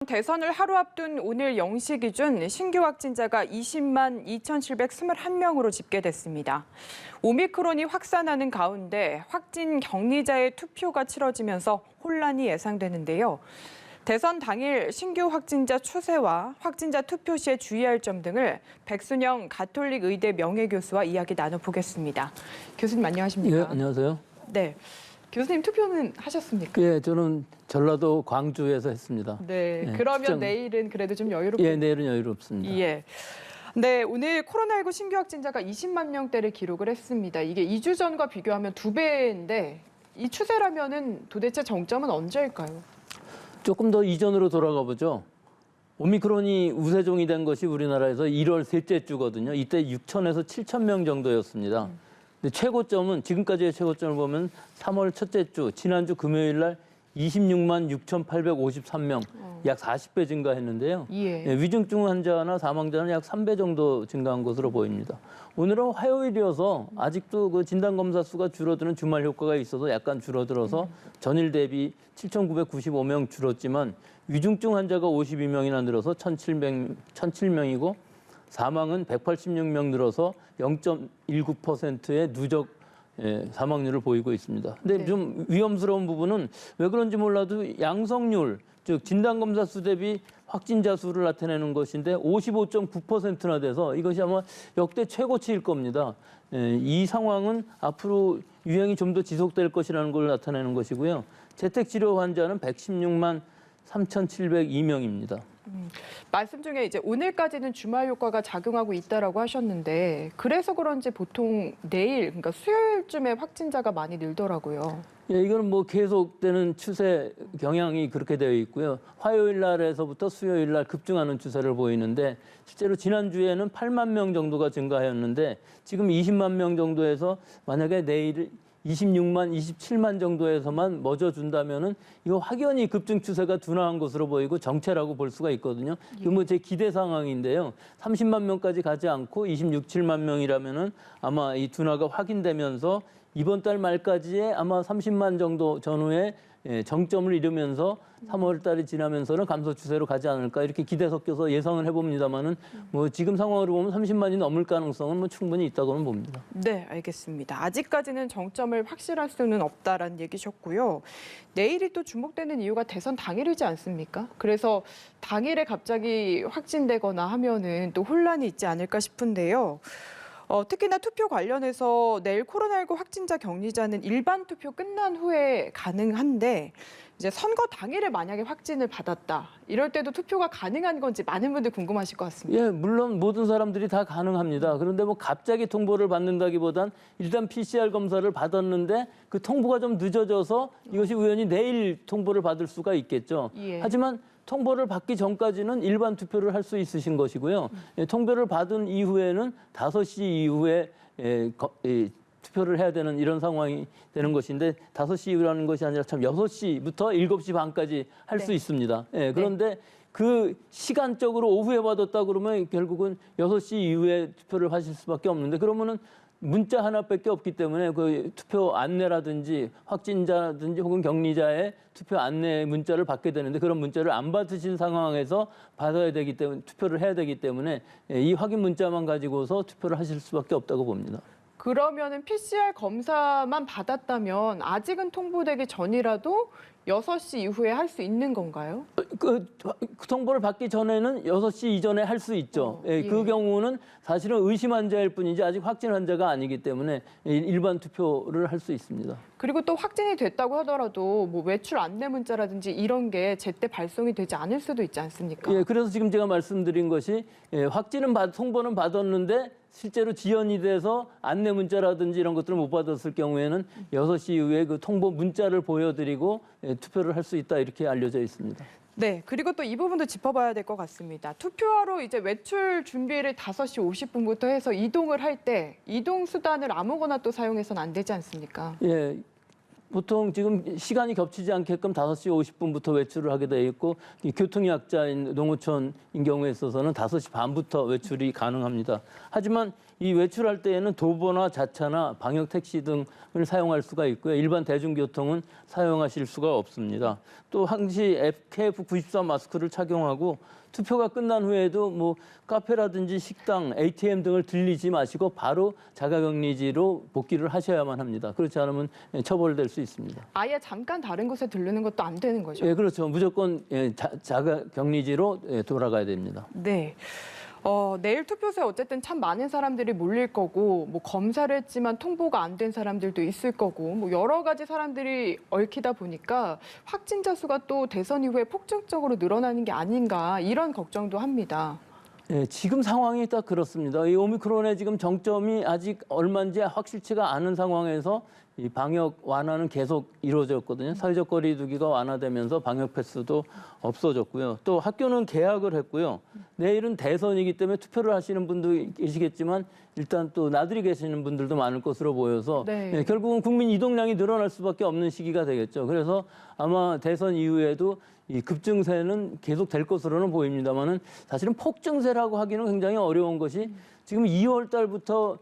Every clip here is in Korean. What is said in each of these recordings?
대선을 하루 앞둔 오늘 0시 기준 신규 확진자가 20만 2,721명으로 집계됐습니다. 오미크론이 확산하는 가운데 확진 격리자의 투표가 치러지면서 혼란이 예상되는데요. 대선 당일 신규 확진자 추세와 확진자 투표 시에 주의할 점 등을 백순영 가톨릭 의대 명예교수와 이야기 나눠보겠습니다. 교수님 안녕하십니까? 예, 안녕하세요. 네. 교수님 투표는 하셨습니까? 예, 저는 전라도 광주에서 했습니다. 네. 예, 그러면 내일은 그래도 좀 여유롭게. 예, 내일은 여유롭습니다. 예. 네, 오늘 코로나19 신규 확진자가 20만 명대를 기록을 했습니다. 이게 2주 전과 비교하면 2배인데 이 추세라면은 도대체 정점은 언제일까요? 조금 더 이전으로 돌아가 보죠. 오미크론이 우세종이 된 것이 우리나라에서 1월 셋째 주거든요. 이때 6천에서 7천 명 정도였습니다. 근데 최고점은 지금까지의 최고점을 보면 3월 첫째 주 지난주 금요일 날 26만 6,853명, 약 40배 증가했는데요. 예. 위중증 환자나 사망자는 약 3배 정도 증가한 것으로 보입니다. 오늘은 화요일이어서 아직도 그 진단검사 수가 줄어드는 주말 효과가 있어서 약간 줄어들어서 전일 대비 7,995명 줄었지만 위중증 환자가 52명이나 늘어서 1,007명이고 사망은 186명 늘어서 0.19%의 누적 사망률을 보이고 있습니다. 근데 네. 좀 위험스러운 부분은 왜 그런지 몰라도 양성률, 즉 진단검사 수 대비 확진자 수를 나타내는 것인데 55.9%나 돼서 이것이 아마 역대 최고치일 겁니다. 이 상황은 앞으로 유행이 좀 더 지속될 것이라는 걸 나타내는 것이고요. 재택치료 환자는 116만 3,702명입니다. 말씀 중에 이제 오늘까지는 주말 효과가 작용하고 있다라고 하셨는데 그래서 그런지 보통 내일, 그러니까 수요일쯤에 확진자가 많이 늘더라고요. 예, 이거는 뭐 계속되는 추세 경향이 그렇게 되어 있고요. 화요일 날에서부터 수요일 날 급증하는 추세를 보이는데 실제로 지난주에는 8만 명 정도가 증가하였는데 지금 20만 명 정도에서 만약에 내일 26만, 27만 정도에서만 멎어준다면은 이거 확연히 급증 추세가 둔화한 것으로 보이고 정체라고 볼 수가 있거든요. 이거 뭐 제 기대 상황인데요. 30만 명까지 가지 않고 26, 7만 명이라면은 아마 이 둔화가 확인되면서 이번 달 말까지에 아마 30만 정도 전후에 정점을 이루면서 3월 달이 지나면서는 감소 추세로 가지 않을까 이렇게 기대 섞여서 예상을 해봅니다만은 뭐 지금 상황으로 보면 30만이 넘을 가능성은 뭐 충분히 있다고는 봅니다. 네, 알겠습니다. 아직까지는 정점을 확실할 수는 없다라는 얘기셨고요. 내일이 또 주목되는 이유가 대선 당일이지 않습니까? 그래서 당일에 갑자기 확진되거나 하면은 또 혼란이 있지 않을까 싶은데요. 특히나 투표 관련해서 내일 코로나19 확진자 격리자는 일반 투표 끝난 후에 가능한데 이제 선거 당일에 만약에 확진을 받았다. 이럴 때도 투표가 가능한 건지 많은 분들 궁금하실 것 같습니다. 예, 물론 모든 사람들이 다 가능합니다. 그런데 뭐 갑자기 통보를 받는다기보단 일단 PCR 검사를 받았는데 그 통보가 좀 늦어져서 이것이 우연히 내일 통보를 받을 수가 있겠죠. 예. 하지만 통보를 받기 전까지는 일반 투표를 할 수 있으신 것이고요. 통보를 받은 이후에는 5시 이후에 투표를 해야 되는 이런 상황이 되는 것인데 5시 이후라는 것이 아니라 참 6시부터 7시 반까지 할 수 네. 있습니다. 그런데 그 시간적으로 오후에 받았다 그러면 결국은 6시 이후에 투표를 하실 수밖에 없는데 그러면은 문자 하나밖에 없기 때문에 그 투표 안내라든지 확진자라든지 혹은 격리자의 투표 안내 문자를 받게 되는데 그런 문자를 안 받으신 상황에서 받아야 되기 때문에 투표를 해야 되기 때문에 이 확인 문자만 가지고서 투표를 하실 수밖에 없다고 봅니다. 그러면은 PCR 검사만 받았다면 아직은 통보되기 전이라도 6시 이후에 할 수 있는 건가요? 그 통보를 받기 전에는 6시 이전에 할 수 있죠. 그 경우는 사실은 의심 환자일 뿐이지 아직 확진 환자가 아니기 때문에 일반 투표를 할 수 있습니다. 그리고 또 확진이 됐다고 하더라도 뭐 외출 안내 문자라든지 이런 게 제때 발송이 되지 않을 수도 있지 않습니까? 예, 그래서 지금 제가 말씀드린 것이 통보는 받았는데 실제로 지연이 돼서 안내 문자라든지 이런 것들을 못 받았을 경우에는 6시 이후에 그 통보 문자를 보여드리고 투표를 할 수 있다 이렇게 알려져 있습니다. 네, 그리고 또 이 부분도 짚어봐야 될 것 같습니다. 투표하러 이제 외출 준비를 5시 50분부터 해서 이동을 할 때 이동 수단을 아무거나 또 사용해서는 안 되지 않습니까? 예, 보통 지금 시간이 겹치지 않게끔 5시 50분부터 외출을 하게 돼 있고 이 교통약자인 농어촌인 경우에 있어서는 5시 반부터 외출이 가능합니다. 하지만 이 외출할 때에는 도보나 자차나 방역 택시 등을 사용할 수가 있고요. 일반 대중교통은 사용하실 수가 없습니다. 또 항시 KF94 마스크를 착용하고 투표가 끝난 후에도 뭐 카페라든지 식당, ATM 등을 들리지 마시고 바로 자가격리지로 복귀를 하셔야만 합니다. 그렇지 않으면 처벌될 수 있습니다. 아예 잠깐 다른 곳에 들르는 것도 안 되는 거죠? 예, 그렇죠. 무조건 자가격리지로 돌아가야 됩니다. 네. 내일 투표소에 어쨌든 참 많은 사람들이 몰릴 거고, 뭐 검사를 했지만 통보가 안 된 사람들도 있을 거고, 뭐 여러 가지 사람들이 얽히다 보니까 확진자 수가 또 대선 이후에 폭증적으로 늘어나는 게 아닌가 이런 걱정도 합니다. 예, 지금 상황이 딱 그렇습니다. 이 오미크론의 지금 정점이 아직 얼마인지 확실치가 않은 상황에서 이 방역 완화는 계속 이루어졌거든요. 사회적 거리 두기가 완화되면서 방역 패스도 없어졌고요. 또 학교는 개학을 했고요. 내일은 대선이기 때문에 투표를 하시는 분도 계시겠지만 일단 또 나들이 계시는 분들도 많을 것으로 보여서 네. 예, 결국은 국민 이동량이 늘어날 수밖에 없는 시기가 되겠죠. 그래서 아마 대선 이후에도 이 급증세는 계속 될 것으로는 보입니다만은 사실은 폭증세라고 하기는 굉장히 어려운 것이 지금 2월 달부터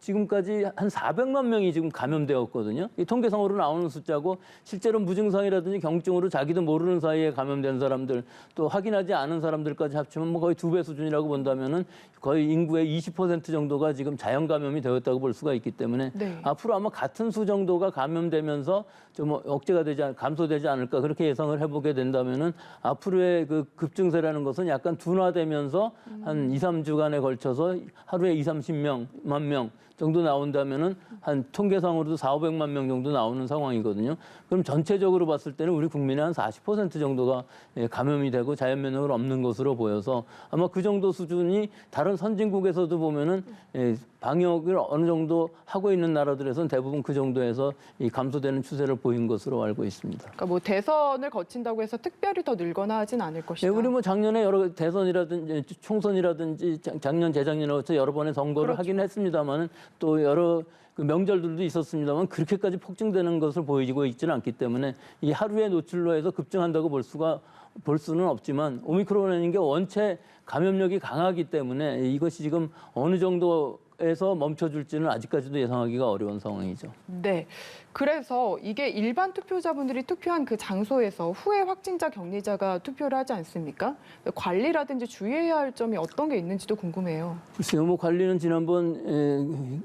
지금까지 한 400만 명이 지금 감염되었거든요. 이 통계상으로 나오는 숫자고 실제로 무증상이라든지 경증으로 자기도 모르는 사이에 감염된 사람들 또 확인하지 않은 사람들까지 합치면 뭐 거의 2배 수준이라고 본다면은 거의 인구의 20% 정도가 지금 자연 감염이 되었다고 볼 수가 있기 때문에 네. 앞으로 아마 같은 수 정도가 감염되면서 좀 억제가 감소되지 않을까 그렇게 예상을 해보게 된다면은 앞으로의 그 급증세라는 것은 약간 둔화되면서 한 2, 3주간에 걸쳐서 하루에 2, 30만 명 정도 나온다면은 한 통계상으로도 400~500만 명 정도 나오는 상황이거든요. 그럼 전체적으로 봤을 때는 우리 국민의 한 40% 정도가 감염이 되고 자연 면역을 없는 것으로 보여서 아마 그 정도 수준이 다른 선진국에서도 보면은 방역을 어느 정도 하고 있는 나라들에서는 대부분 그 정도에서 이 감소되는 추세를 보인 것으로 알고 있습니다. 그러니까 뭐 대선을 거친다고 해서 특별히 더 늘거나 하진 않을 것이다. 우리 뭐 작년에 여러 대선이라든지 총선이라든지 작년 재작년에 거쳐 여러 번의 선거를 그렇죠. 하긴 했습니다만은 또 여러 그 명절들도 있었습니다만 그렇게까지 폭증되는 것을 보이고 있지는 않기 때문에 이 하루의 노출로 해서 급증한다고 볼 수는 없지만 오미크론이라는 게 원체 감염력이 강하기 때문에 이것이 지금 어느 정도에서 멈춰줄지는 아직까지도 예상하기가 어려운 상황이죠. 네. 그래서 이게 일반 투표자분들이 투표한 그 장소에서 후에 확진자 격리자가 투표를 하지 않습니까? 관리라든지 주의해야 할 점이 어떤 게 있는지도 궁금해요. 글쎄요, 뭐 관리는 지난번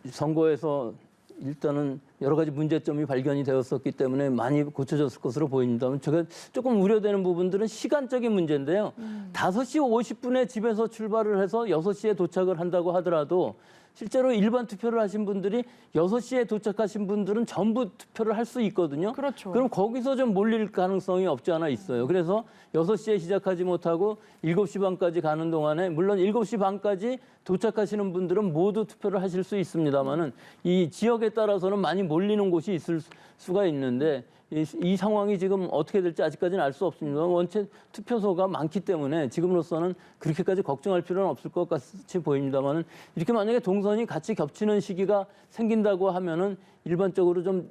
선거에서 일단은 여러 가지 문제점이 발견이 되었었기 때문에 많이 고쳐졌을 것으로 보입니다만 제가 조금 우려되는 부분들은 시간적인 문제인데요. 5시 50분에 집에서 출발을 해서 6시에 도착을 한다고 하더라도 실제로 일반 투표를 하신 분들이 6시에 도착하신 분들은 전부 투표를 할 수 있거든요. 그렇죠. 그럼 거기서 좀 몰릴 가능성이 없지 않아 있어요. 그래서 6시에 시작하지 못하고 7시 반까지 가는 동안에 물론 7시 반까지 도착하시는 분들은 모두 투표를 하실 수 있습니다만은 이 지역에 따라서는 많이 몰리는 곳이 있을 수가 있는데 이 상황이 지금 어떻게 될지 아직까지는 알 수 없습니다. 원체 투표소가 많기 때문에 지금으로서는 그렇게까지 걱정할 필요는 없을 것 같이 보입니다만은 이렇게 만약에 동선이 같이 겹치는 시기가 생긴다고 하면은 일반적으로 좀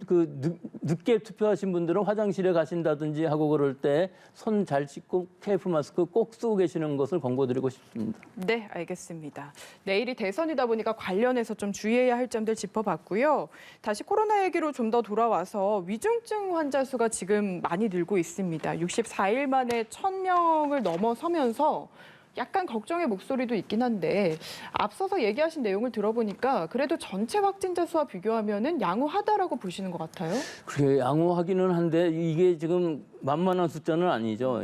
늦게 투표하신 분들은 화장실에 가신다든지 하고 그럴 때 손 잘 씻고 KF 마스크 꼭 쓰고 계시는 것을 권고드리고 싶습니다. 네, 알겠습니다. 내일이 대선이다 보니까 관련해서 좀 주의해야 할 점들 짚어봤고요. 다시 코로나 얘기로 좀 더 돌아와서 위중증 환자 수가 지금 많이 늘고 있습니다. 64일 만에 1,000명을 넘어서면서 약간 걱정의 목소리도 있긴 한데 앞서서 얘기하신 내용을 들어보니까 그래도 전체 확진자 수와 비교하면은 양호하다라고 보시는 것 같아요. 그게 양호하기는 한데 이게 지금 만만한 숫자는 아니죠.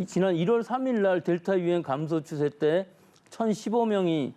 지난 1월 3일 날 델타 유행 감소 추세 때 1,015명이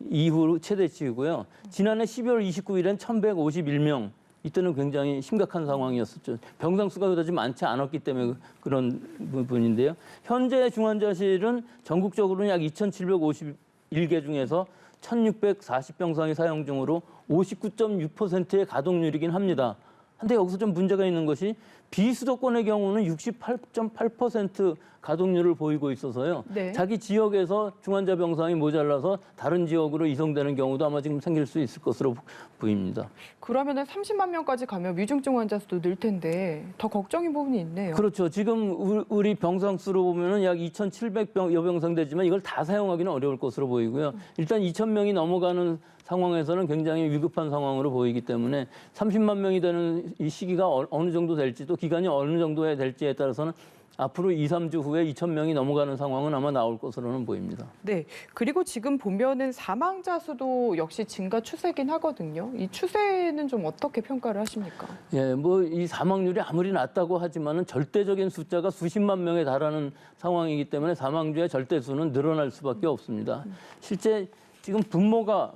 이후로 최대치이고요. 지난해 12월 29일엔 1,151명. 이때는 굉장히 심각한 상황이었었죠. 병상 수가 그다지 많지 않았기 때문에 그런 부분인데요. 현재 중환자실은 전국적으로는 약 2,751개 중에서 1,640병상이 사용 중으로 59.6%의 가동률이긴 합니다. 근데 여기서 좀 문제가 있는 것이 비수도권의 경우는 68.8% 가동률을 보이고 있어서요. 네. 자기 지역에서 중환자 병상이 모자라서 다른 지역으로 이송되는 경우도 아마 지금 생길 수 있을 것으로 보입니다. 그러면은 30만 명까지 가면 위중증 환자 수도 늘 텐데 더 걱정인 부분이 있네요. 그렇죠. 지금 우리 병상 수로 보면은 약 2,700여 병상 되지만 이걸 다 사용하기는 어려울 것으로 보이고요. 일단 2,000명이 넘어가는 상황에서는 굉장히 위급한 상황으로 보이기 때문에 30만 명이 되는 이 시기가 어느 정도 될지도 기간이 어느 정도에 될지에 따라서는 앞으로 2, 3주 후에 2,000명이 넘어가는 상황은 아마 나올 것으로는 보입니다. 네. 그리고 지금 보면은 사망자 수도 역시 증가 추세긴 하거든요. 이 추세는 좀 어떻게 평가를 하십니까? 예, 뭐 이 사망률이 아무리 낮다고 하지만은 절대적인 숫자가 수십만 명에 달하는 상황이기 때문에 사망자의 절대 수는 늘어날 수밖에 없습니다. 실제 지금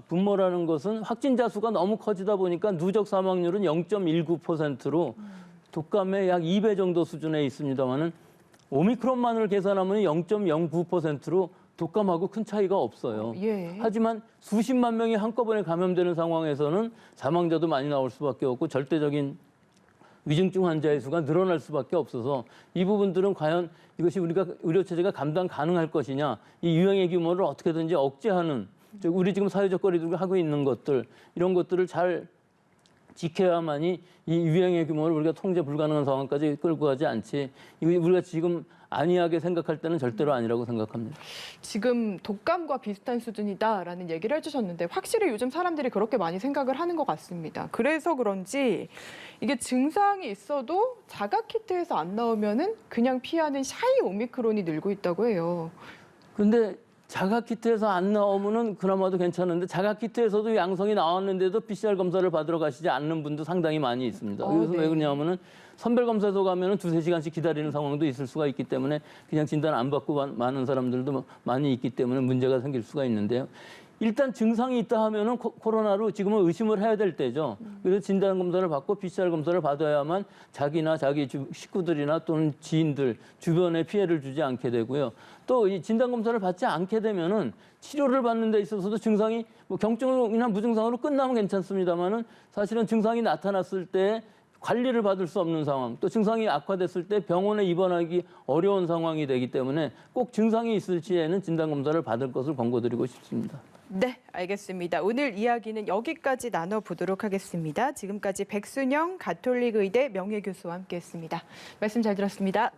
분모라는 것은 확진자 수가 너무 커지다 보니까 누적 사망률은 0.19%로 독감의 약 2배 정도 수준에 있습니다만은 오미크론만을 계산하면 0.09%로 독감하고 큰 차이가 없어요. 예. 하지만 수십만 명이 한꺼번에 감염되는 상황에서는 사망자도 많이 나올 수밖에 없고 절대적인 위중증 환자의 수가 늘어날 수밖에 없어서 이 부분들은 과연 이것이 우리가 의료체제가 감당 가능할 것이냐, 이 유행의 규모를 어떻게든지 억제하는, 즉 우리 지금 사회적 거리두기 하고 있는 것들, 이런 것들을 잘 지켜야만이 이 유행의 규모를 우리가 통제 불가능한 상황까지 끌고 가지 않지, 이거 우리가 지금 안이하게 생각할 때는 절대로 아니라고 생각합니다. 지금 독감과 비슷한 수준이다라는 얘기를 해주셨는데 확실히 요즘 사람들이 그렇게 많이 생각을 하는 것 같습니다. 그래서 그런지 이게 증상이 있어도 자가키트에서 안 나오면은 그냥 피하는 샤이 오미크론이 늘고 있다고 해요. 근데 자가키트에서 안 나오면은 그나마도 괜찮은데 자가키트에서도 양성이 나왔는데도 PCR 검사를 받으러 가시지 않는 분도 상당히 많이 있습니다. 그래서 네. 왜 그러냐면은 선별검사소 가면은 2-3시간씩 기다리는 상황도 있을 수가 있기 때문에 그냥 진단 안 받고 많은 사람들도 많이 있기 때문에 문제가 생길 수가 있는데요. 일단 증상이 있다 하면은 코로나로 지금은 의심을 해야 될 때죠. 그래서 진단 검사를 받고 PCR 검사를 받아야만 자기나 자기 식구들이나 또는 지인들 주변에 피해를 주지 않게 되고요. 또 이 진단 검사를 받지 않게 되면은 치료를 받는 데 있어서도 증상이 뭐 경증이나 무증상으로 끝나면 괜찮습니다만은 사실은 증상이 나타났을 때 관리를 받을 수 없는 상황, 또 증상이 악화됐을 때 병원에 입원하기 어려운 상황이 되기 때문에 꼭 증상이 있을 시에는 진단 검사를 받을 것을 권고드리고 싶습니다. 네, 알겠습니다. 오늘 이야기는 여기까지 나눠보도록 하겠습니다. 지금까지 백순영 가톨릭 의대 명예교수와 함께했습니다. 말씀 잘 들었습니다.